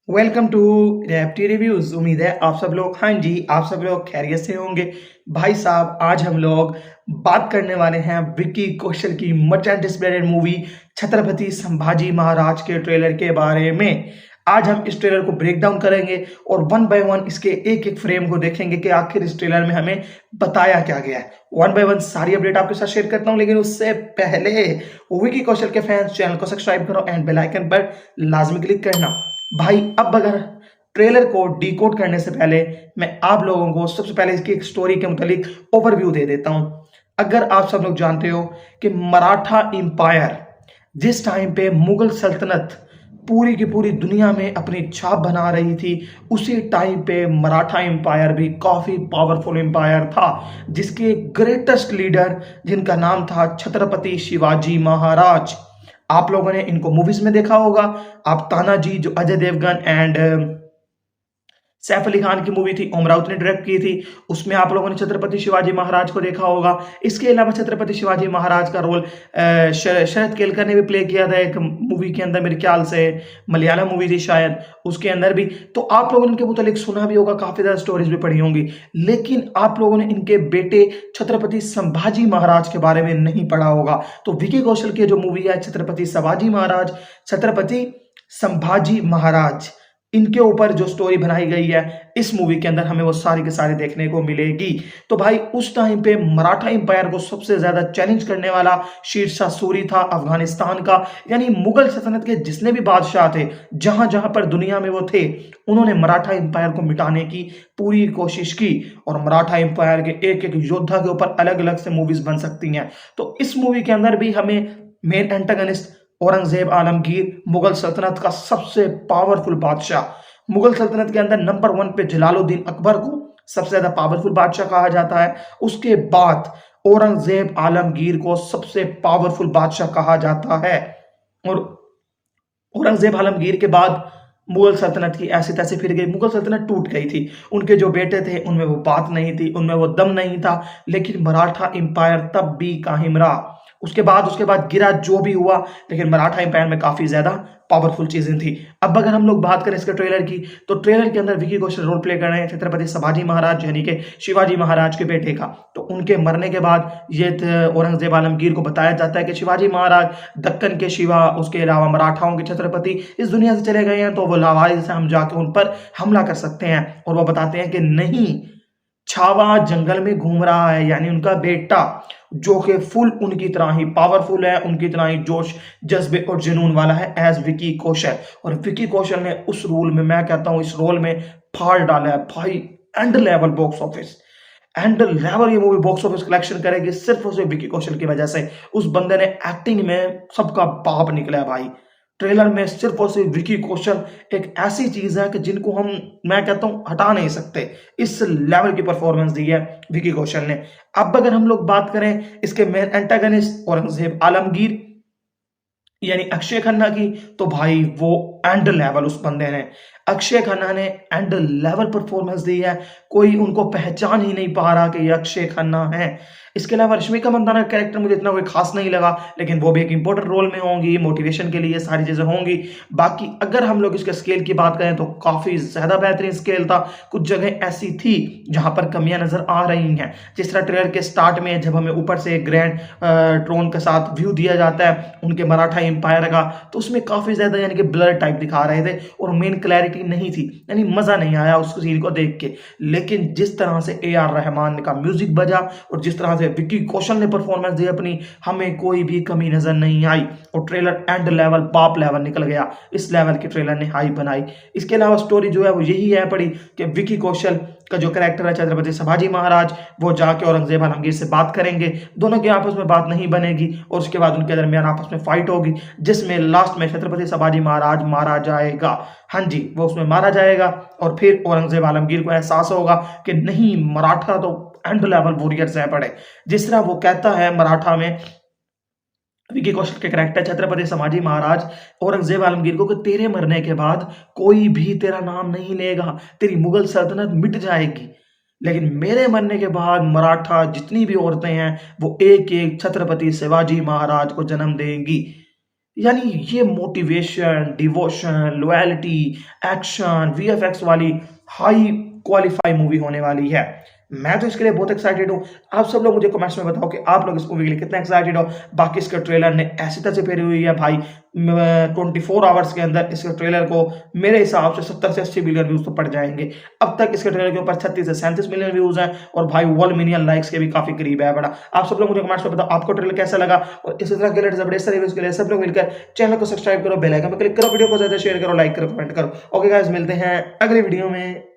Welcome to Raptee reviews. उम्मीद है आप सब लोग आप सब लोग खैरियत से होंगे। भाई साहब, आज हम लोग बात करने वाले हैं विक्की कौशल की much anticipated movie Chhatrapati Sambhaji Maharaj के ट्रेलर के बारे में। आज हम इस ट्रेलर को ब्रेक डाउन करेंगे और वन बाय वन इसके एक एक फ्रेम को देखेंगे कि आखिर इस ट्रेलर में हमें बताया क्या गया है। वन बाय वन सारी अपडेट आपके साथ शेयर करता हूं, लेकिन उससे पहले विक्की कौशल के फैंस चैनल को सब्सक्राइब करो एंड बेल आइकन पर लाजमी क्लिक करना। भाई, अब अगर ट्रेलर को डिकोड करने से पहले मैं आप लोगों को सबसे पहले इसकी एक स्टोरी के मुतालिक ओवरव्यू दे देता हूं। अगर आप सब लोग जानते हो कि मराठा इंपायर जिस टाइम पे मुगल सल्तनत पूरी की पूरी दुनिया में अपनी छाप बना रही थी, उसी टाइम पे मराठा इंपायर भी काफी पावरफुल इंपायर था, जिसके ग्रेटेस्ट लीडर जिनका नाम था छत्रपति शिवाजी महाराज। आप लोगों ने इनको मूवीज में देखा होगा। आप तानाजी, जो अजय देवगन एंड सैफ अली खान की मूवी थी, ओम राउत ने डायरेक्ट की थी, उसमें आप लोगों ने छत्रपति शिवाजी महाराज को देखा होगा। इसके अलावा छत्रपति शिवाजी महाराज का रोल शरद केलकर ने भी प्ले किया था एक मूवी के अंदर, मेरे ख्याल से मलयालम मूवी थी शायद, उसके अंदर भी। तो आप लोगों ने इनके मुतालिक सुना भी होगा, काफी ज्यादा स्टोरीज भी पढ़ी होंगी, लेकिन आप लोगों ने इनके बेटे छत्रपति संभाजी महाराज के बारे में नहीं पढ़ा होगा। तो विकी कौशल की जो मूवी है छत्रपति संभाजी महाराज, छत्रपति संभाजी महाराज, इनके ऊपर जो स्टोरी बनाई गई है इस मूवी के अंदर हमें वो सारी के सारी देखने को मिलेगी। तो भाई, उस टाइम पे मराठा इंपायर को सबसे ज्यादा चैलेंज करने वाला शेरशाह सूरी था अफगानिस्तान का, यानी मुगल सल्तनत के जितने भी बादशाह थे जहां जहां पर दुनिया में वो थे, उन्होंने मराठा इंपायर को मिटाने की पूरी कोशिश की। और मराठा इंपायर के एक एक योद्धा के ऊपर अलग अलग से मूवीज बन सकती हैं। तो इस मूवी के अंदर भी हमें मेन एंटागनिस्ट औरंगजेब आलमगीर, मुगल सल्तनत का सबसे पावरफुल बादशाह, मुगल सल्तनत के अंदर नंबर 1 पे जलालुद्दीन अकबर को सबसे ज्यादा पावरफुल बादशाह कहा जाता है। उसके बाद औरंगजेब आलमगीर को सबसे पावरफुल बादशाह कहा जाता है। और औरंगजेब आलमगीर के बाद मुगल सल्तनत की ऐसी तैसी फिर गई, मुगल सल्तनत टूट गई थी। उनके जो बेटे थे उनमें वो बात नहीं थी, उनमें वो दम नहीं था, लेकिन मराठा इंपायर तब भी कायम रहा। उसके बाद गिरा जो भी हुआ, लेकिन मराठा इंपायर में काफी ज्यादा पावरफुल चीजें थी। अब अगर हम लोग बात करें इसके ट्रेलर की, तो ट्रेलर के अंदर विकी कौशल रोल प्ले कर रहे हैं छत्रपति संभाजी महाराज, यानी कि शिवाजी महाराज के बेटे का। तो उनके मरने के बाद ये औरंगजेब आलमगीर को बताया जाता है कि शिवाजी महाराज दक्कन के शिवा, उसके अलावा मराठाओं के छत्रपति इस दुनिया से चले गए हैं, तो वो लावारिस से हम जाके उन पर हमला कर सकते हैं। और वो बताते हैं कि नहीं, छावा जंगल में घूम रहा है, यानी उनका बेटा, जो कि फुल उनकी तरह ही पावरफुल है, उनकी तरह ही जोश, जज्बे और जुनून वाला है एज विकी कौशल। और विकी कौशल ने उस रोल में, मैं कहता हूं इस रोल में फाड़ डाला है भाई। And level box office, and level ये मूवी बॉक्स ऑफिस कलेक्शन करेगी सिर्फ उसे विकी कौशल की वजह से। उस बंदे ने एक्टिंग में सबका बाप निकला है भाई। ट्रेलर में सिर्फ और सिर्फ विकी कौशल एक ऐसी चीज है कि जिनको हम, मैं कहता हूं, हटा नहीं सकते। इस लेवल की परफॉर्मेंस दी है विकी कौशल ने। अब अगर हम लोग बात करें इसके मेन एंटागनिस्ट औरंगजेब आलमगीर यानी अक्षय खन्ना की, तो भाई वो एंड लेवल उस बंदे ने, अक्षय खन्ना ने एंड लेवल परफॉर्मेंस दी है। कोई उनको पहचान ही नहीं पा रहा कि ये अक्षय खन्ना है। इसके अलावा रश्मिका मंदाना का कैरेक्टर मुझे इतना कोई खास नहीं लगा, लेकिन वो भी एक इंपॉर्टेंट रोल में होंगी, मोटिवेशन के लिए सारी चीजें होंगी। बाकी अगर हम लोग इसके स्केल की बात करें तो काफी ज्यादा बेहतरीन स्केल था। कुछ जगह ऐसी थी जहां पर कमियां नजर आ रही हैं, जिस तरह ट्रेलर के स्टार्ट में जब हमें ऊपर से ग्रैंड ड्रोन के साथ व्यू दिया जाता है उनके मराठा एम्पायर का, तो उसमें काफी ज्यादा यानी कि ब्लर टाइप दिखा रहे थे और मेन क्लैरिटी नहीं थी, यानी मजा नहीं आया उस सीन को देख के। लेकिन जिस तरह से AR रहमान का म्यूजिक बजा और जिस तरह से विक्की कौशल ने परफॉर्मेंस दी अपनी, हमें कोई भी कमी नजर नहीं आई। और ट्रेलर एंड लेवल, बाप लेवल निकल गया। इस लेवल के ट्रेलर ने हाई बनाई। इसके अलावा स्टोरी जो है वो यही है पड़ी कि विक्की कौशल का जो कैरेक्टर है छत्रपति संभाजी महाराज, वो जाके औरंगजेब आलमगीर से बात करेंगे, दोनों के आपस में बात नहीं बनेगी और उसके बाद उनके दरमियान आपस में फाइट होगी, जिसमें लास्ट में छत्रपति संभाजी महाराज मारा जाएगा। हाँ जी, वो उसमें मारा जाएगा और फिर औरंगजेब आलमगीर को एहसास होगा कि नहीं, मराठा तो एंड लेवल वॉरियर्स है पड़े। जिस तरह वो कहता है मराठा में विकी कौशल के कैरेक्टर छत्रपति संभाजी महाराज औरंगजेब आलमगीर को कि तेरे मरने के बाद कोई भी तेरा नाम नहीं लेगा, तेरी मुगल सल्तनत मिट जाएगी, लेकिन मेरे मरने के बाद मराठा जितनी भी औरतें हैं वो एक एक छत्रपति शिवाजी महाराज को जन्म देंगी। यानी ये motivation, devotion, loyalty, action, VFX वाली हाई क्वालिफाई मूवी होने वाली है। मैं तो इसके लिए बहुत एक्साइटेड हूँ। आप सब लोग मुझे कमेंट्स में बताओ कि आप लोग इस मूवी के लिए कितने एक्साइटेड हो। बाकी इसके ट्रेलर ने ऐसी तरह से फेरी हुई है भाई, 24 आवर्स के अंदर इसके ट्रेलर को मेरे हिसाब से 70 से 80 मिलियन व्यूज तो पड़ जाएंगे। अब तक इसके ट्रेलर के ऊपर 36 से 37 मिलियन व्यूज हैं और भाई 1 मिलियन लाइक्स के भी काफी करीब है बड़ा। आप सब लोग मुझे कमेंट्स में बताओ आपको ट्रेलर कैसा लगा, और इसी तरह के लेटेस्ट अपडेट्स रिव्यूज के लिए सब लोग मिलकर चैनल को सब्सक्राइब करो, बेल आइकन पर क्लिक करो, वीडियो को ज्यादा शेयर करो, लाइक करो, कमेंट करो। ओके गाइस, मिलते हैं अगली वीडियो में।